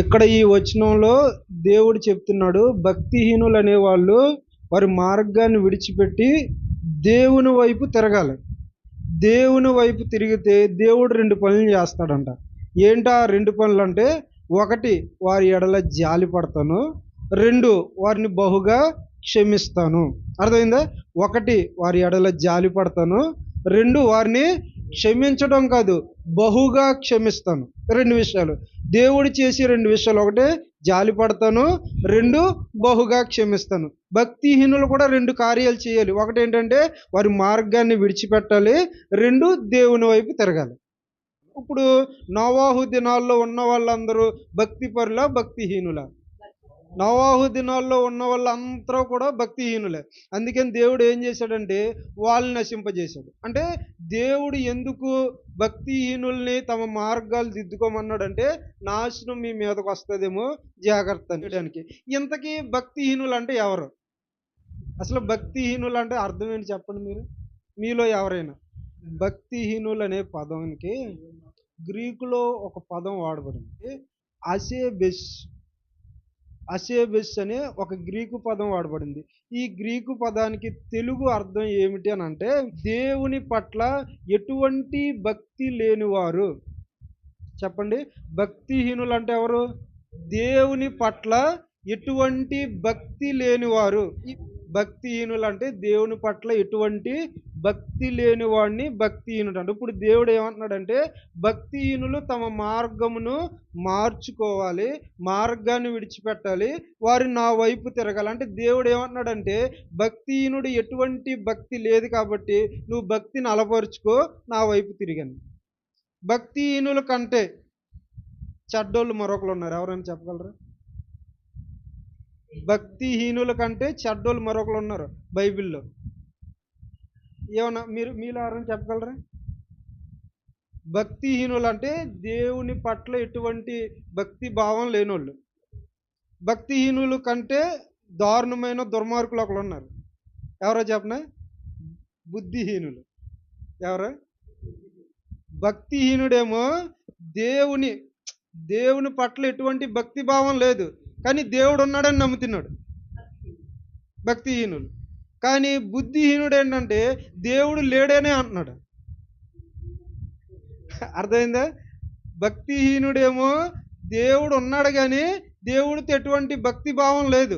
ఇక్కడ ఈ వచనంలో దేవుడు చెప్తున్నాడు, భక్తిహీనులు అనేవాళ్ళు వారి మార్గాన్ని విడిచిపెట్టి దేవుని వైపు తిరగాలి. దేవుని వైపు తిరిగితే దేవుడు 2 పనులు చేస్తాడంట. ఏంటా 2 పనులు అంటే, 1 వారి ఎడల జాలి పడతాను, 2 వారిని బహుగా క్షమిస్తాను. అర్థమైందా? 1 వారి ఎడల జాలి పడతాను, 2 వారిని క్షమించడం కాదు, బహుగా క్షమిస్తాను. 2 విషయాలు దేవుడు చేసి 2 విషయాలు. 1 జాలి పడతాను, 2 బహుగా క్షమిస్తాను. భక్తిహీనులు కూడా 2 కార్యాలు చేయాలి. 1 ఏంటంటే వారి మార్గాన్ని విడిచిపెట్టాలి, 2 దేవుని వైపు తిరగాలి. ఇప్పుడు నోవాహు దినాల్లో ఉన్న వాళ్ళందరూ భక్తిపరులా, భక్తిహీనులా? నోవాహు దినాల్లో ఉన్న వాళ్ళందరూ కూడా భక్తిహీనులే. అందుకని దేవుడు ఏం చేశాడంటే వాళ్ళని నశింపజేశాడు. అంటే దేవుడు ఎందుకు భక్తిహీనుల్ని తమ మార్గాలు దిద్దుకోమన్నాడంటే, నాశనం మీ మీదకు వస్తుందేమో జాగ్రత్త అనేయడానికి. ఇంతకీ భక్తిహీనులు అంటే ఎవరు? అసలు భక్తిహీనులు అంటే అర్థం ఏంటి చెప్పండి మీరు? మీలో ఎవరైనా? భక్తిహీనులు అనే పదానికి గ్రీకులో ఒక పదం వాడబడింది. అసేబెస్ అసేబెస్ అనే ఒక గ్రీకు పదం వాడబడింది. ఈ గ్రీకు పదానికి తెలుగు అర్థం ఏమిటి అని అంటే, దేవుని పట్ల ఎటువంటి భక్తి లేనివారు. చెప్పండి, భక్తిహీనులు అంటే ఎవరు? దేవుని పట్ల ఎటువంటి భక్తి లేనివారు. ఈ భక్తిహీనులు అంటే దేవుని పట్ల ఎటువంటి భక్తి లేని వాడిని భక్తిహీనుడు అంటే. ఇప్పుడు దేవుడు ఏమంటున్నాడంటే, భక్తిహీనులు తమ మార్గమును మార్చుకోవాలి, మార్గాన్ని విడిచిపెట్టాలి, వారు నా వైపు తిరగాలి. అంటే దేవుడు ఏమంటున్నాడంటే, భక్తిహీనుడు ఎటువంటి భక్తి లేదు కాబట్టి నువ్వు భక్తిని అలపరుచుకో, నా వైపు తిరిగాను. భక్తిహీనుల కంటే చెడ్డోళ్ళు మరొకరు ఉన్నారు. ఎవరైనా చెప్పగలరా? భక్తిహీనుల కంటే చెడ్డోళ్ళు మరొకరు ఉన్నారు బైబిల్లో. ఏమన్నా మీలో ఎవరైనా చెప్పగలరా? భక్తిహీనులు అంటే దేవుని పట్ల ఎటువంటి భక్తి భావం లేనోళ్ళు. భక్తిహీనుల కంటే దారుణమైన దుర్మార్గులు ఒకరు ఉన్నారు. ఎవరో చెప్పనా? బుద్ధిహీనులు. ఎవరు? భక్తిహీనుడేమో దేవుని పట్ల ఎటువంటి భక్తి భావం లేదు, కానీ దేవుడు ఉన్నాడని నమ్ముతున్నాడు. భక్తిహీనులు. కానీ బుద్ధిహీనుడు ఏంటంటే దేవుడు లేడనే అంటున్నాడు. అర్థమైందా? భక్తిహీనుడేమో దేవుడు ఉన్నాడు కానీ దేవుడితో ఎటువంటి భక్తి భావం లేదు.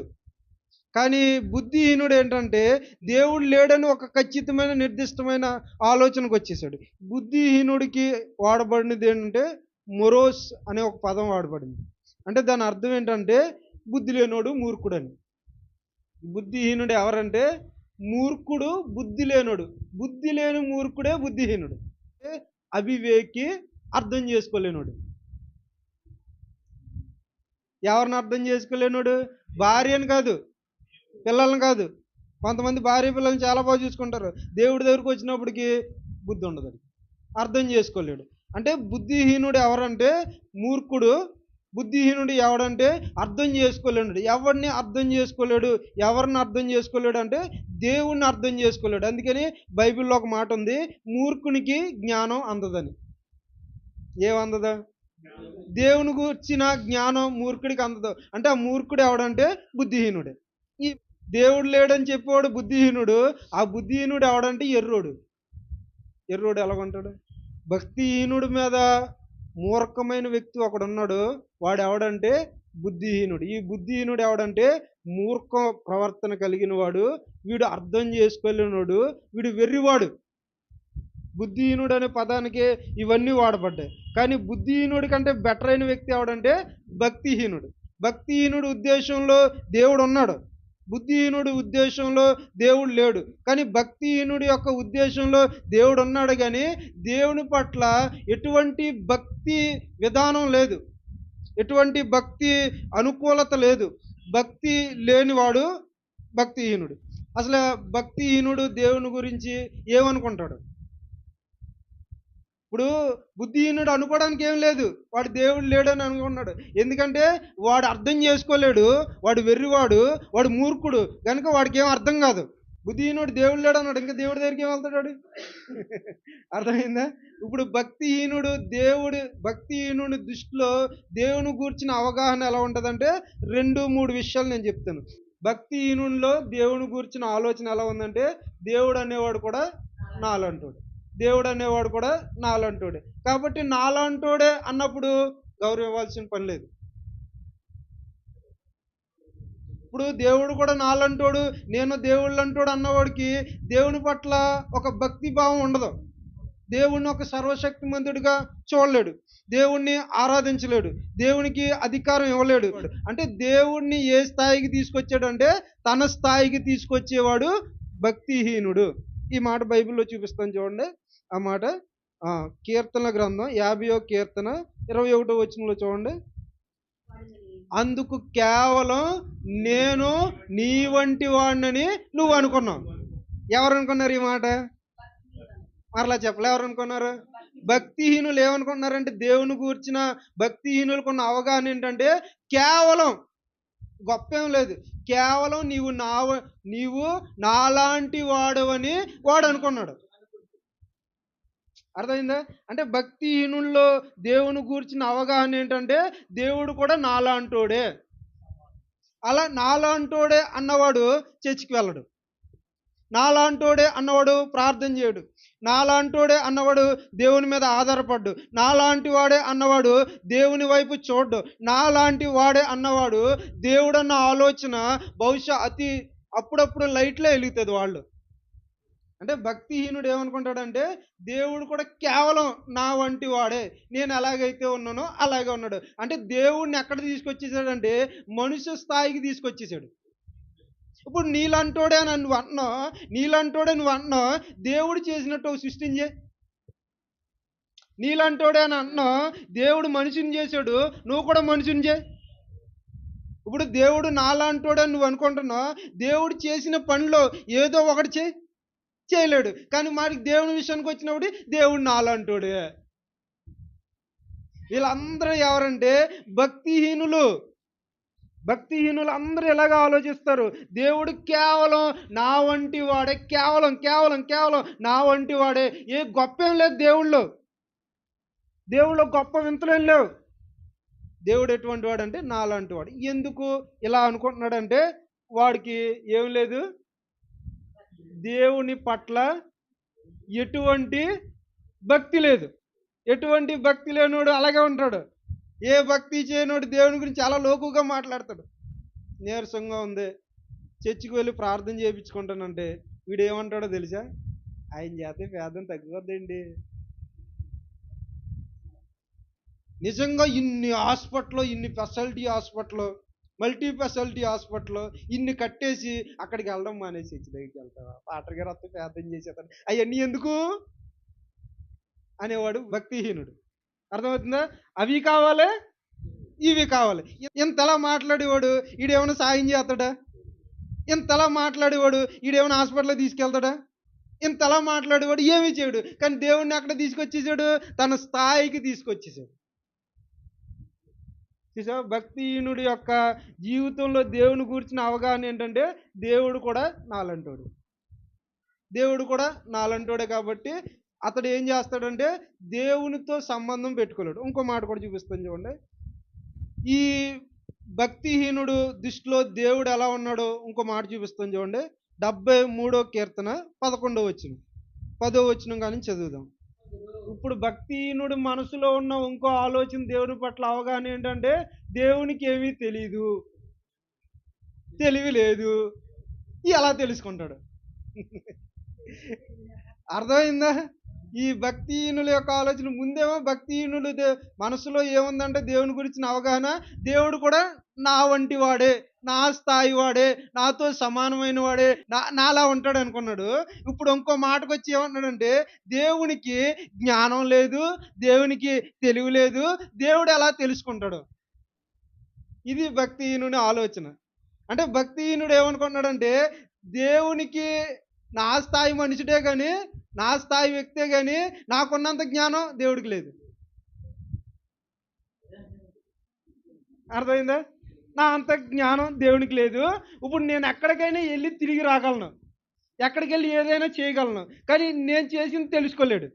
కానీ బుద్ధిహీనుడు ఏంటంటే దేవుడు లేడని ఒక ఖచ్చితమైన నిర్దిష్టమైన ఆలోచనకు వచ్చేసాడు. బుద్ధిహీనుడికి వాడబడినది ఏంటంటే మొరోస్ అనే ఒక పదం వాడబడింది. అంటే దాని అర్థం ఏంటంటే బుద్ధి లేనోడు, మూర్ఖుడు అని. బుద్ధిహీనుడు ఎవరంటే మూర్ఖుడు, బుద్ధి లేనోడు. బుద్ధి లేని మూర్ఖుడే బుద్ధిహీనుడు. అవివేకి, అర్థం చేసుకోలేనోడు. ఎవరిని అర్థం చేసుకోలేనోడు? భార్యను కాదు, పిల్లల్ని కాదు. కొంతమంది భార్య పిల్లల్ని చాలా బాగా చూసుకుంటారు, దేవుడి దగ్గరికి వచ్చినప్పటికి బుద్ధి ఉండదు, అర్థం చేసుకోలేడు. అంటే బుద్ధిహీనుడు ఎవరంటే మూర్ఖుడు, బుద్ధిహీనుడు ఎవడంటే అర్థం చేసుకోలేడు. ఎవరిని అర్థం చేసుకోలేడు? ఎవరిని అర్థం చేసుకోలేడు అంటే దేవుణ్ణి అర్థం చేసుకోలేడు. అందుకని బైబిల్లో ఒక మాట ఉంది, మూర్ఖునికి జ్ఞానం అందదని. ఏమందదా? దేవుని గూర్చిన జ్ఞానం మూర్ఖుడికి అందదు. అంటే ఆ మూర్ఖుడు ఎవడంటే బుద్ధిహీనుడే. ఈ దేవుడు లేడని చెప్పేవాడు బుద్ధిహీనుడు. ఆ బుద్ధిహీనుడు ఎవడంటే ఎర్రోడు. ఎర్రోడు ఎలాగుంటాడు? భక్తిహీనుడి మీద మూర్ఖమైన వ్యక్తి ఒకడున్నాడు, వాడు ఎవడంటే బుద్ధిహీనుడు. ఈ బుద్ధిహీనుడు ఎవడంటే మూర్ఖ ప్రవర్తన కలిగిన వాడు, వీడు అర్థం చేసుకోలేనివాడు, వీడు వెర్రివాడు. బుద్ధిహీనుడు అనే పదానికి ఇవన్నీ వాడబడ్డాయి. కానీ బుద్ధిహీనుడి కంటే బెటర్ అయిన వ్యక్తి ఎవడంటే భక్తిహీనుడు. భక్తిహీనుడి ఉద్దేశంలో దేవుడు ఉన్నాడు, బుద్ధిహీనుడి ఉద్దేశంలో దేవుడు లేడు. కానీ భక్తిహీనుడి యొక్క ఉద్దేశంలో దేవుడు ఉన్నాడు, కానీ దేవుని పట్ల ఎటువంటి భక్తి విధానం లేదు, ఎటువంటి భక్తి అనుకూలత లేదు. భక్తి లేనివాడు భక్తిహీనుడు. అసలు భక్తిహీనుడు దేవుని గురించి ఏమనుకుంటాడు? ఇప్పుడు బుద్ధిహీనుడు అనుకోవడానికి ఏం లేదు, వాడు దేవుడు లేడని అనుకున్నాడు. ఎందుకంటే వాడు అర్థం చేసుకోలేడు, వాడు వెర్రివాడు, వాడు మూర్ఖుడు కనుక వాడికి ఏం అర్థం కాదు. బుద్ధిహీనుడు దేవుడు లేడు అన్నాడు, ఇంకా దేవుడి దగ్గరికి ఏం వెళ్తాడు వాడు? అర్థమైందా? ఇప్పుడు భక్తిహీనుడి దృష్టిలో దేవుని గూర్చిన అవగాహన ఎలా ఉంటుందంటే 2-3 విషయాలు నేను చెప్తాను. భక్తిహీనుడిలో దేవుని గూర్చిన ఆలోచన ఎలా ఉందంటే, దేవుడు అనేవాడు కూడా నాలంటోడు, దేవుడు అనేవాడు కూడా నాలంటోడే, కాబట్టి నాలంటోడే అన్నప్పుడు గౌరవం ఇవ్వాల్సిన పని లేదు. ఇప్పుడు దేవుడు కూడా నాలంటోడు, నేను దేవుళ్ళంటోడు అన్నవాడికి దేవుని పట్ల ఒక భక్తి భావం ఉండదు. దేవుణ్ణి ఒక సర్వశక్తిమంతుడిగా చూడలేడు, దేవుణ్ణి ఆరాధించలేడు, దేవునికి అధికారం ఇవ్వలేడు. అంటే దేవుణ్ణి ఏ స్థాయికి తీసుకొచ్చాడు అంటే తన స్థాయికి తీసుకొచ్చేవాడు భక్తిహీనుడు. ఈ మాట బైబిల్లో చూపిస్తాను చూడండి. ఆ మాట కీర్తన గ్రంథం 50వ కీర్తన 21వ వచనంలో చూడండి. అందుకు కేవలం నేను నీ వంటి వాడినని నువ్వు అనుకున్నావు. ఎవరు అనుకున్నారు ఈ మాట? మరలా చెప్పలే, ఎవరు అనుకున్నారు? భక్తిహీనులు ఏమనుకుంటున్నారంటే, దేవుని గూర్చిన భక్తిహీనులకు ఉన్న అవగాహన ఏంటంటే కేవలం, గొప్ప ఏం లేదు, కేవలం నీవు నాలాంటి వాడవని వాడు అనుకున్నాడు. అర్థమైందా? అంటే భక్తిహీనుల్లో దేవుని గూర్చిన అవగాహన ఏంటంటే దేవుడు కూడా నాలాంటోడే. అలా నాలాంటోడే అన్నవాడు చర్చికి వెళ్ళడు, నాలాంటోడే అన్నవాడు ప్రార్థన చేయడు, నాలాంటోడే అన్నవాడు దేవుని మీద ఆధారపడ్డు, నాలాంటి వాడే అన్నవాడు దేవుని వైపు చూడ్డు, నాలాంటి వాడే అన్నవాడు దేవుడన్న ఆలోచన బహుశా అప్పుడప్పుడు లైట్లే వెలుగుతుంది వాళ్ళు. అంటే భక్తిహీనుడు ఏమనుకుంటాడంటే దేవుడు కూడా కేవలం నా వంటి వాడే, నేను ఎలాగైతే ఉన్నానో అలాగే ఉన్నాడు. అంటే దేవుడిని ఎక్కడ తీసుకొచ్చేసాడంటే మనుష్య స్థాయికి తీసుకొచ్చేసాడు. ఇప్పుడు నీలంటోడే నువ్వు అంటున్నావు, దేవుడు చేసినట్టు ఒక సృష్టించే. నీలంటోడే అని అంటున్నావు, దేవుడు మనిషిని చేశాడు, నువ్వు కూడా మనిషిని చే. ఇప్పుడు దేవుడు నాలాంటోడే నువ్వు అనుకుంటున్నావు, దేవుడు చేసిన పనిలో ఏదో ఒకటి చేయలేడు. కానీ మరి దేవుని విషయానికి వచ్చినప్పుడు దేవుడు నాలంటోడే. వీళ్ళందరూ ఎవరంటే భక్తిహీనులు. అందరూ ఇలాగా ఆలోచిస్తారు, దేవుడు కేవలం నా వంటి వాడే, కేవలం నా వంటి వాడే. ఏ గొప్ప ఏం లేదు దేవుళ్ళు గొప్ప వింతలేం లేవు. దేవుడు ఎటువంటి వాడు అంటే నాలాంటి వాడు. ఎందుకు ఇలా అనుకుంటున్నాడంటే వాడికి ఏం లేదు, దేవుని పట్ల ఎటువంటి భక్తి లేదు. ఎటువంటి భక్తి లేనోడు అలాగే ఉంటాడు. ఏ భక్తి చేయనోడు దేవుని గురించి చాలా లోకుగా మాట్లాడతాడు. నీరసంగా ఉంది, చర్చికి వెళ్ళి ప్రార్థన చేయించుకుంటానంటే వీడు ఏమంటాడో తెలుసా? ఆయన చేస్తే పేదం తగ్గిపోద్దండి. నిజంగా ఇన్ని facility hospital, multi speciality hospital ఇన్ని కట్టేసి అక్కడికి వెళ్ళడం మానేసి చర్చి దగ్గరికి వెళ్తావా? పాటర్ గారు వస్తే ప్రార్థన చేసేస్తాను, అవన్నీ ఎందుకు అనేవాడు భక్తిహీనుడు. అర్థమవుతుందా? అవి కావాలి, ఇవి కావాలి. ఇంతలా మాట్లాడేవాడు ఈడేమైనా సాయం చేస్తాడా? ఇంతలా మాట్లాడేవాడు ఈడేమైనా హాస్పిటల్కి తీసుకెళ్తాడా? ఇంతలా మాట్లాడేవాడు ఏమీ చేయడు. కానీ దేవుడిని అక్కడ తీసుకొచ్చేసాడు, తన స్థాయికి తీసుకొచ్చేసాడు. చూసా, భక్తిహీనుడి యొక్క జీవితంలో దేవుని గురించిన అవగాహన ఏంటంటే దేవుడు కూడా నాలంటోడే కాబట్టి అతడు ఏం చేస్తాడంటే దేవునితో సంబంధం పెట్టుకోలేడు. ఇంకో మాట కూడా చూపిస్తాను చూడండి. ఈ భక్తిహీనుడు దృష్టిలో దేవుడు ఎలా ఉన్నాడో ఇంకో మాట చూపిస్తాను చూడండి. 73వ కీర్తన 11వ వచనం, 10వ వచనం కానీ చదువుదాం. ఇప్పుడు భక్తిహీనుడు మనసులో ఉన్న ఇంకో ఆలోచన దేవుని పట్ల అవగాహన ఏంటంటే దేవునికి ఏమీ తెలీదు, తెలివి లేదు, ఎలా తెలుసుకుంటాడు? అర్థమైందా? ఈ భక్తిహీనుల యొక్క ఆలోచన ముందేమో భక్తిహీనులు మనసులో ఏముందంటే దేవుని గురించిన అవగాహన, దేవుడు కూడా నా వంటి వాడే, నా స్థాయి వాడే, నాతో సమానమైన వాడే, నాలా ఉంటాడు అనుకున్నాడు. ఇప్పుడు ఇంకో మాటకు వచ్చి ఏమంటున్నాడంటే దేవునికి జ్ఞానం లేదు, దేవునికి తెలివి లేదు, దేవుడు ఎలా తెలుసుకుంటాడు? ఇది భక్తిహీనుని ఆలోచన. అంటే భక్తిహీనుడు ఏమనుకుంటున్నాడంటే దేవునికి నా స్థాయి మనిషిడే కానీ, నా స్థాయి వ్యక్తే కానీ నాకున్నంత జ్ఞానం దేవుడికి లేదు. అర్థమైందా? నా అంత జ్ఞానం దేవునికి లేదు. ఇప్పుడు నేను ఎక్కడికైనా వెళ్ళి తిరిగి రాగలను, ఎక్కడికెళ్ళి ఏదైనా చేయగలను. కానీ నేను చేసింది తెలుసుకోలేడు.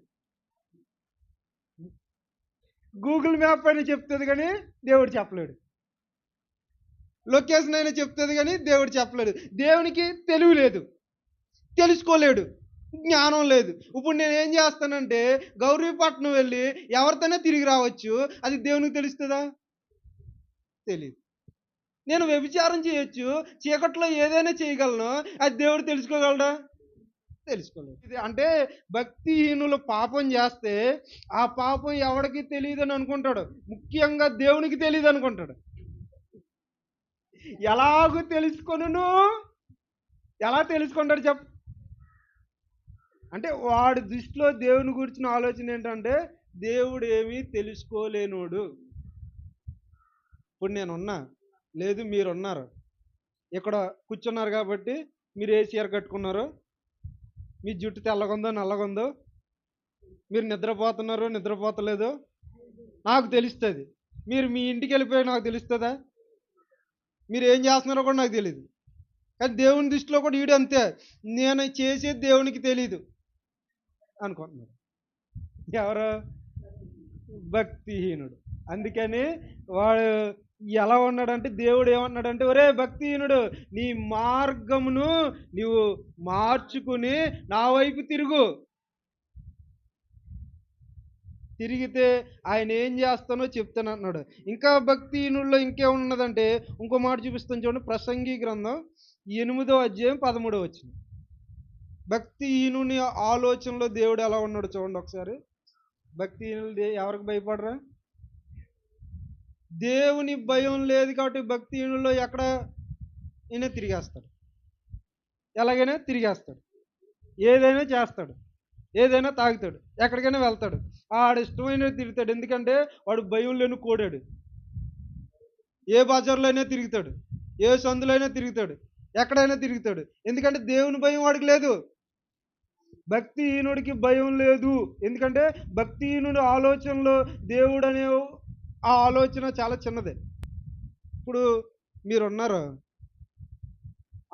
గూగుల్ మ్యాప్ అయినా చెప్తది గానీ, దేవుడు చెప్పలేడు. లొకేషన్ అయినా చెప్తది గానీ, దేవుడు చెప్పలేడు. దేవునికి తెలివి లేదు. తెలుసుకోలేడు. జ్ఞానం లేదు. ఇప్పుడు నేనేం జేస్తానంటే, గౌరీపట్నం వెళ్లి ఎవరితోనే తిరిగి రావచ్చు. అది దేవునికి తెలుస్తదా? తెలీదు. నేను వ్యభిచారం చేయొచ్చు. చీకట్లో ఏదైనా చేయగలను. అది దేవుడు తెలుసుకోగలడా? తెలుసుకోలేడు. ఇది అంటే భక్తిహీనులు పాపం జేస్తే, ఆ పాపం ఎవడికి తెలీదని అనుకుంటాడు. ముఖ్యంగా దేవునికి తెలీదనుకుంటాడు. ఎలాగూ తెలుసుకొనును? ఎలా తెలుసుకుంటాడు అంటే వాడి దృష్టిలో దేవుని గురించిన ఆలోచన ఏంటంటే, దేవుడేమీ తెలుసుకోలేనోడు. ఇప్పుడు నేనున్నా, లేదు మీరున్నారు. ఇక్కడ కూర్చున్నారు గాబట్టి మీరు ఏ చీర కట్టుకున్నారు, మీ జుట్టు తెల్లగుందో, నల్లగుందో, మీరు నిద్రపోతున్నారో, నిద్రపోతలేదో నాకు తెలుస్తది. మీరు మీ ఇంటికెళ్ళిపోయి నాకు తెలుస్తదా? మీరేం జేస్తున్నారో కూడా నాకు తెలీదు. కానీ దేవుని దృష్టిలో కూడా ఈడంతే. నేను చేసేది దేవునికి తెలీదు అనుకుంటున్నాడు. ఎవరు? భక్తిహీనుడు. అందుకని వాడు ఎలా ఉన్నాడంటే దేవుడు ఏమన్నాడంటే, ఒరేయ్ భక్తిహీనుడు, నీ మార్గమును నీవు మార్చుకుని నా వైపు తిరుగు. తిరిగితే ఆయన ఏం చేస్తానో చెప్తానంటున్నాడు. ఇంకా భక్తిహీనుల్లో ఇంకేమున్నదంటే, ఇంకో మాట చూపిస్తాను చూడండి. ప్రసంగి గ్రంథం 8వ అధ్యాయం 13వ వచనం. భక్తిహీనుని ఆలోచనలో దేవుడు ఎలా ఉన్నాడో చూడండి ఒకసారి. భక్తిహీనులు ఎవరికి భయపడరా? దేవుని భయం లేదు కాబట్టి భక్తిహీనుల్లో ఎక్కడ ఈయన తిరిగేస్తాడు. ఎలాగైనా తిరిగేస్తాడు. ఏదైనా చేస్తాడు. ఏదైనా తాగుతాడు. ఎక్కడికైనా వెళ్తాడు. ఆడిష్టమైనది తిరుగుతాడు. ఎందుకంటే వాడు భయం లేని కోడాడు. ఏ బజార్‌లో అయినా తిరుగుతాడు. ఏ సందులో అయినా తిరుగుతాడు. ఎక్కడైనా తిరుగుతాడు. ఎందుకంటే దేవుని భయం వాడికి లేదు. భక్తిహీనుడికి భయం లేదు. ఎందుకంటే భక్తిహీనుడి ఆలోచనలో దేవుడనే ఆ ఆలోచన చాలా చిన్నదే. ఇప్పుడు మీరున్నారు.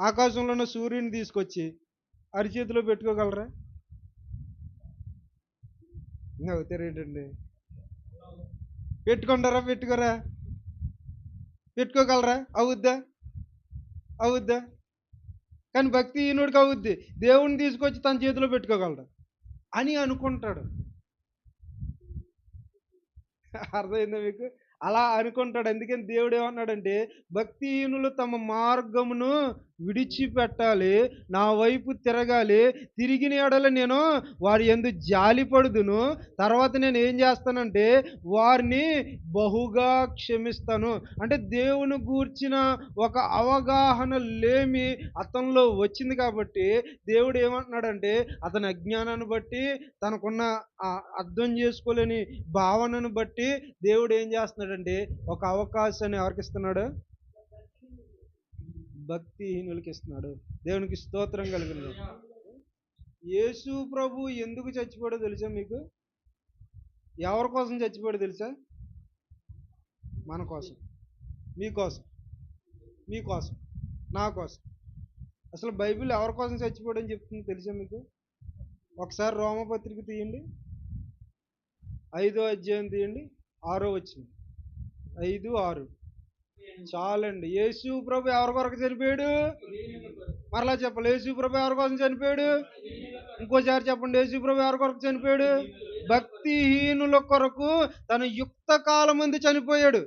ఆకాశంలో ఉన్న సూర్యుడిని తీసుకొచ్చి అరిచేతిలో పెట్టుకోగలరా? నవ్వుతారేంటండి? పెట్టుకుంటారా? పెట్టుకోరా? పెట్టుకోగలరా? అవుద్దా? అవుద్దా? కానీ భక్తిహీనుడికి అవుద్ది. దేవుడిని తీసుకొచ్చి తన చేతిలో పెట్టుకోగలడు అని అనుకుంటాడు. అర్థమైందా మీకు? అలా అనుకుంటాడు. అందుకని దేవుడు ఏమన్నాడంటే, భక్తిహీనులు తమ మార్గమును విడిచిపెట్టాలి, నా వైపు తిరగాలి, తిరిగిన యెడల నేను వారి యందు జాలిపడుదును. తర్వాత నేను ఏం చేస్తానంటే వారిని బహుగా క్షమిస్తాను. అంటే దేవుని గూర్చిన ఒక అవగాహన లేమి అతనిలో వచ్చింది కాబట్టి దేవుడు ఏమంటున్నాడంటే, అతని అజ్ఞానాన్ని బట్టి, తనకున్న అర్థం చేసుకోలేని భావనను బట్టి దేవుడు ఏం చేస్తున్నాడంటే ఒక అవకాశాన్ని ఎవరికి ఇస్తున్నాడు? భక్తిహీనులకి ఇస్తున్నాడు. దేవునికి స్తోత్రం కలుగును. యేసు ప్రభు ఎందుకు చచ్చిపోయాడో తెలుసా మీకు? ఎవరి కోసం చచ్చిపోయాడో తెలుసా? మన కోసం, మీకోసం, మీకోసం, నా కోసం. అసలు బైబిల్ ఎవరి కోసం చచ్చిపోయాడని చెప్తుంది తెలుసా మీకు? ఒకసారి రోమపత్రిక తీయండి, 5వ అధ్యాయం తీయండి, 6వ వచనం. 5, 6 చాలండి. యేసు ప్రభు ఎవరి కొరకు చనిపోయాడు? మరలా చెప్పాలి. యేసు ప్రభు ఎవరి కోసం చనిపోయాడు? ఇంకోసారి చెప్పండి. యేసు ప్రభు ఎవరి కొరకు చనిపోయాడు? భక్తిహీనుల కొరకు తన యుక్త కాలమందు చనిపోయాడు.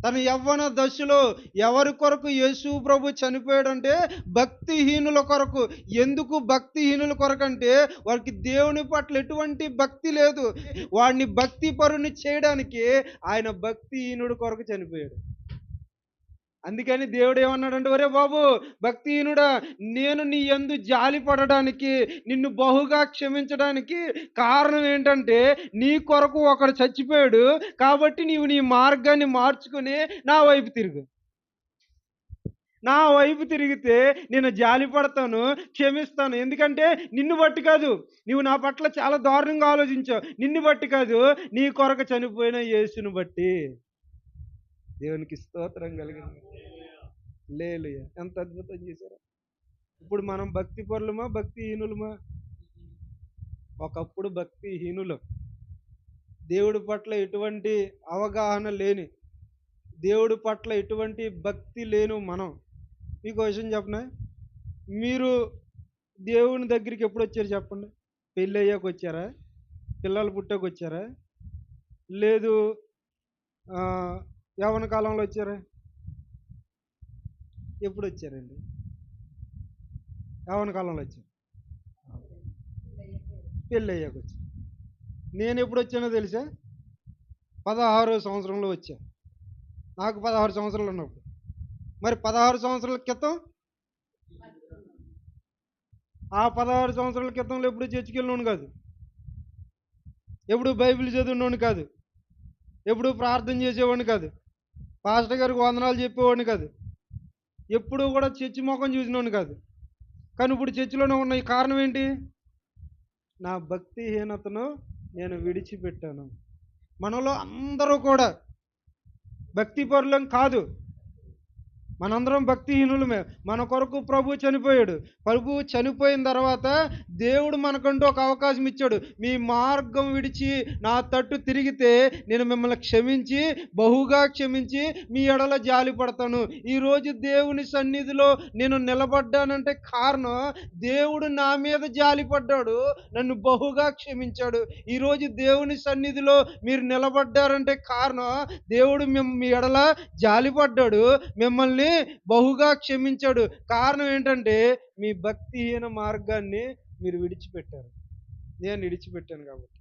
తన యవ్వన దశలో ఎవరి కొరకు యేసు ప్రభు చనిపోయాడంటే భక్తిహీనుల కొరకు. ఎందుకు భక్తిహీనుల కొరకంటే వారికి దేవుని పట్ల ఎటువంటి భక్తి లేదు. వాడిని భక్తి పరుని చేయడానికి ఆయన భక్తిహీనుడి కొరకు చనిపోయాడు. అందుకని దేవుడు ఏమన్నాడంటే, ఒరే బాబు భక్తిహీనుడా, నేను నీ యందు జాలి పడడానికి, నిన్ను బహుగా క్షమించడానికి కారణం ఏంటంటే, నీ కొరకు ఒకడు చచ్చిపోయాడు కాబట్టి నీవు నీ మార్గాన్ని మార్చుకుని నా వైపు తిరుగు. నా వైపు తిరిగితే నేను జాలి పడతాను, క్షమిస్తాను. ఎందుకంటే నిన్ను బట్టి కాదు, నీవు నా పట్ల చాలా దారుణంగా ఆలోచించావు. నిన్ను బట్టి కాదు, నీ కొరకు చనిపోయిన యేసుని బట్టి. దేవునికి స్తోత్రం కలిగింది. హల్లెలూయా! ఎంత అద్భుతం చేశారు. ఇప్పుడు మనం భక్తి పరులమా భక్తిహీనులమా? ఒకప్పుడు భక్తిహీనులం. దేవుడి పట్ల ఎటువంటి అవగాహన లేని, దేవుడి పట్ల ఎటువంటి భక్తి లేని మనం. మీకు ఒక విషయం చెప్పనా? మీరు దేవుని దగ్గరికి ఎప్పుడొచ్చారు చెప్పండి? పెళ్ళయ్యాక వచ్చారా? పిల్లలు పుట్టాక వచ్చారా? లేదు యవ్వన కాలంలో వచ్చారా? ఎప్పుడొచ్చారండి? యవ్వన కాలంలో వచ్చారు. పెళ్ళయ్యాక వచ్చారు. నేను ఎప్పుడొచ్చానో తెలుసా? 16వ సంవత్సరంలో వచ్చా. నాకు 16 సంవత్సరాలు ఉన్నప్పుడు. మరి 16 సంవత్సరాల క్రితం ఆ 16 సంవత్సరాల క్రితంలో ఎప్పుడు చర్చికెళ్ళినోను కాదు. ఎప్పుడు బైబిల్ చదివినోను కాదు. ఎప్పుడు ప్రార్థన చేసేవాడిని కాదు. పాస్టర్ గారికి వందనాలు చెప్పేవాడిని కాదు. ఎప్పుడూ కూడా చర్చి మొఖం చూసినోడిని కాదు. కానీ ఇప్పుడు చర్చిలోనే ఉన్న ఈ కారణం ఏంటి? నా భక్తిహీనతను నేను విడిచిపెట్టాను. మనలో అందరూ కూడా భక్తిపరులం కాదు. మనందరం భక్తిహీనులమే. మన కొరకు ప్రభు చనిపోయాడు. ప్రభు చనిపోయిన తర్వాత దేవుడు మనకంటూ ఒక అవకాశం ఇచ్చాడు. మీ మార్గం విడిచి నా తట్టు తిరిగితే నేను మిమ్మల్ని క్షమించి, బహుగా క్షమించి మీ ఎడల జాలి పడతాను. ఈరోజు దేవుని సన్నిధిలో నేను నిలబడ్డానంటే కారణం దేవుడు నా మీద జాలి పడ్డాడు, నన్ను బహుగా క్షమించాడు. ఈరోజు దేవుని సన్నిధిలో మీరు నిలబడ్డారంటే కారణం దేవుడు మీ ఎడల జాలి పడ్డాడు, మిమ్మల్ని బహుగా క్షమించాడు. కారణం ఏంటంటే మీ భక్తిహీన మార్గాన్ని మీరు విడిచిపెట్టారు. నేను విడిచిపెట్టాను కాబట్టి.